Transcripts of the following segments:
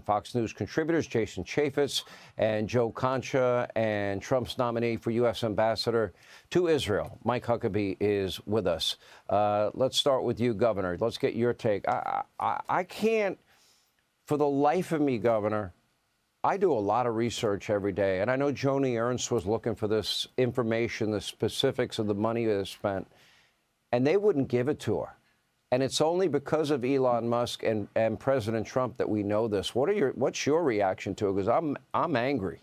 Fox News contributors Jason Chaffetz and Joe Concha, and Trump's nominee for U.S. Ambassador to Israel, Mike Huckabee, is with us. Let's start with you, Governor. Let's get your take. I can't, for the life of me, Governor, I do a lot of research every day, and I know Joni Ernst was looking for this information, the specifics of the money that is spent, and they wouldn't give it to her. And it's only because of Elon Musk and President Trump that we know this. What's your reaction to it? Because I'm angry.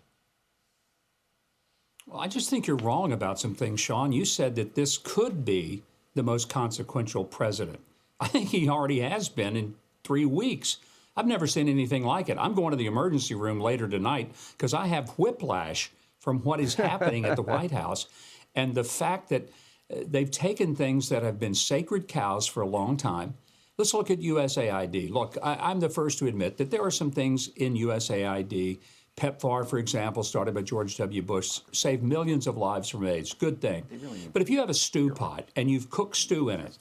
Well, I just think you're wrong about some things, Sean. You said that this could be the most consequential president. I think he already has been in 3 weeks. I've never seen anything like it. I'm going to the emergency room later tonight because I have whiplash from what is happening at the White House. And the fact that they've taken things that have been sacred cows for a long time. Let's look at USAID. Look, I'm the first to admit that there are some things in USAID. PEPFAR, for example, started by George W. Bush, saved millions of lives from AIDS. Good thing. But if you have a stew pot and you've cooked stew in it,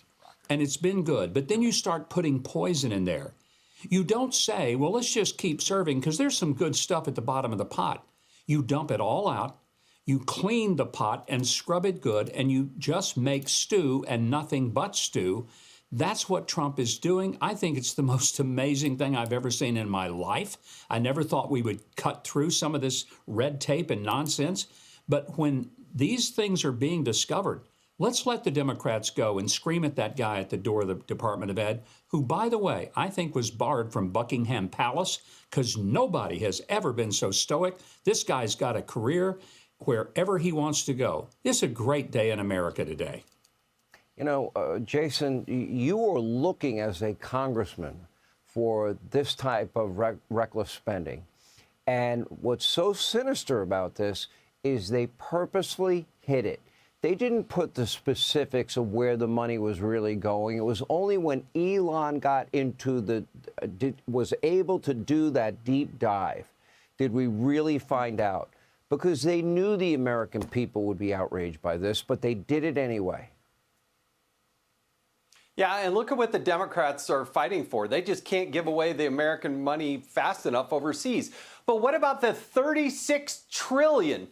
and it's been good, but then you start putting poison in there, you don't say, well, let's just keep serving because there's some good stuff at the bottom of the pot. You dump it all out. You clean the pot and scrub it good, and you just make stew and nothing but stew. That's what Trump is doing. I think it's the most amazing thing I've ever seen in my life. I never thought we would cut through some of this red tape and nonsense. But when these things are being discovered, let's let the Democrats go and scream at that guy at the door of the Department of Ed, who, by the way, I think was barred from Buckingham Palace because nobody has ever been so stoic. This guy's got a career wherever he wants to go. It's a great day in America today. You know, Jason, you are looking as a congressman for this type of reckless spending. And what's so sinister about this is they purposely hid it. They didn't put the specifics of where the money was really going. It was only when Elon got into was able to do that deep dive did we really find out. Because they knew the American people would be outraged by this, but they did it anyway. Yeah, and look at what the Democrats are fighting for. They just can't give away the American money fast enough overseas. But what about the $36 trillion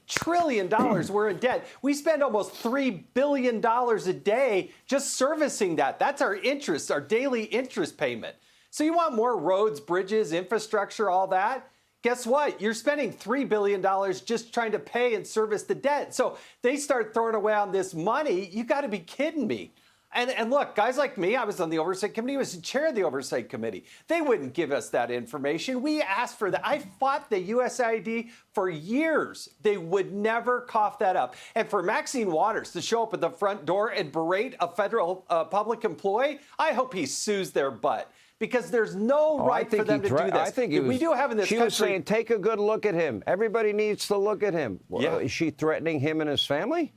we're in debt? We spend almost $3 billion a day just servicing that. That's our interest, our daily interest payment. So you want more roads, bridges, infrastructure, all that? Guess what? You're spending $3 billion just trying to pay and service the debt. So they start throwing away on this money. You got to be kidding me. And look, guys like me, I was on the Oversight Committee, I was the chair of the Oversight Committee. They wouldn't give us that information. We asked for that. I fought the USAID for years. They would never cough that up. And for Maxine Waters to show up at the front door and berate a federal public employee, I hope he sues their butt. Because there's no right for them to do this. I think we do have in this country. She was saying, take a good look at him. Everybody needs to look at him. Well, is she threatening him and his family?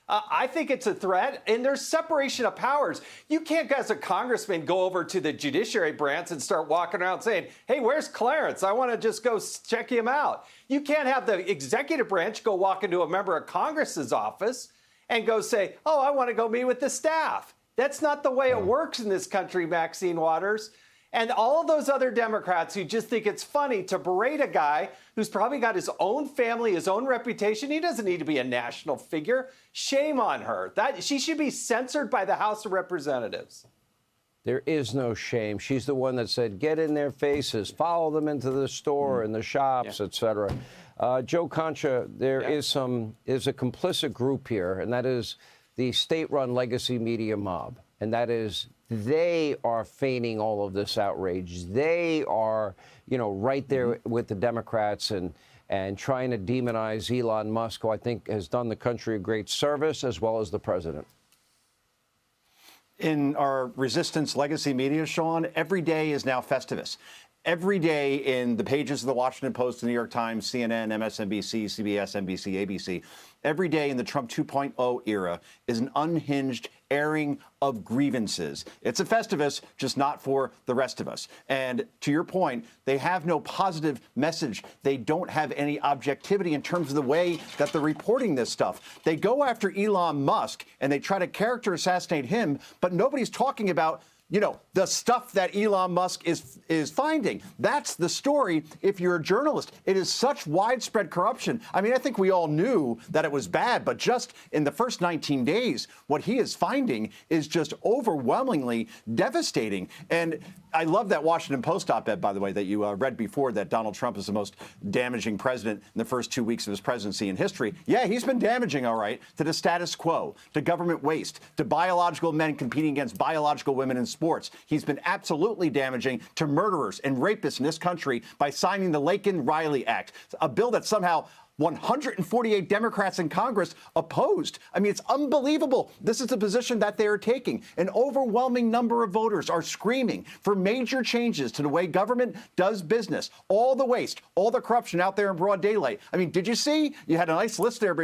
I think it's a threat, and there's separation of powers. You can't, as a congressman, go over to the judiciary branch and start walking around saying, hey, where's Clarence? I want to just go check him out. You can't have the executive branch go walk into a member of Congress's office and go say, oh, I want to go meet with the staff. That's not the way it works in this country, Maxine Waters. And all of those other Democrats who just think it's funny to berate a guy who's probably got his own family, his own reputation. He doesn't need to be a national figure. Shame on her. She should be censored by the House of Representatives. There is no shame. She's the one that said, get in their faces, follow them into the store and the shops, et cetera. Joe Concha, there is a complicit group here, and that is the state-run legacy media mob, and that is they are feigning all of this outrage. They are, right there with the Democrats and trying to demonize Elon Musk, who I think has done the country a great service, as well as the president. In our resistance legacy media, Sean, every day is now Festivus. Every day in the pages of the Washington Post, the New York Times, CNN, MSNBC, CBS, NBC, ABC, every day in the Trump 2.0 era is an unhinged airing of grievances. It's a Festivus, just not for the rest of us. And to your point, they have no positive message. They don't have any objectivity in terms of the way that they're reporting this stuff. They go after Elon Musk and they try to character assassinate him, but nobody's talking about the stuff that Elon Musk is finding. That's the story if you're a journalist. It is such widespread corruption. I mean, I think we all knew that it was bad, but just in the first 19 days, what he is finding is just overwhelmingly devastating. And I love that Washington Post op-ed, by the way, that you read before, that Donald Trump is the most damaging president in the first 2 weeks of his presidency in history. Yeah, he's been damaging, all right, to the status quo, to government waste, to biological men competing against biological women in sports. He's been absolutely damaging to murderers and rapists in this country by signing the Laken-Riley Act, a bill that somehow 148 Democrats in Congress opposed. I mean, it's unbelievable. This is the position that they are taking. An overwhelming number of voters are screaming for major changes to the way government does business. All the waste, all the corruption out there in broad daylight. I mean, did you see? You had a nice list there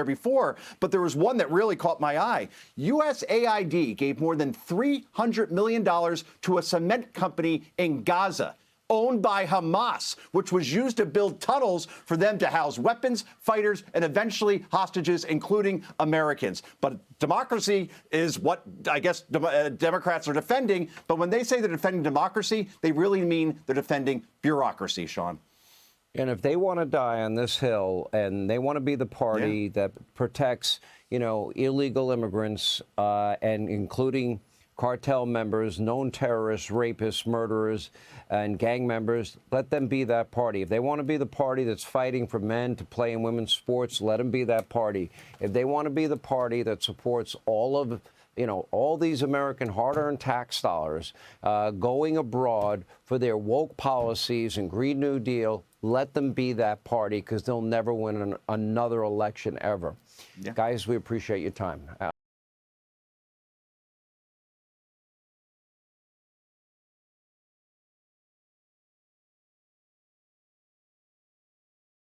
before, but there was one that really caught my eye. USAID gave more than $300 million to a cement company in Gaza, owned by Hamas, which was used to build tunnels for them to house weapons, fighters, and eventually hostages, including Americans. But democracy is what I guess Democrats are defending. But when they say they're defending democracy, they really mean they're defending bureaucracy, Sean. And if they want to die on this hill and they want to be the party that protects, illegal immigrants and including cartel members, known terrorists, rapists, murderers, and gang members, let them be that party. If they want to be the party that's fighting for men to play in women's sports, let them be that party. If they want to be the party that supports all these American hard-earned tax dollars going abroad for their woke policies and Green New Deal, let them be that party, because they'll never win another election ever. Yeah. Guys, we appreciate your time.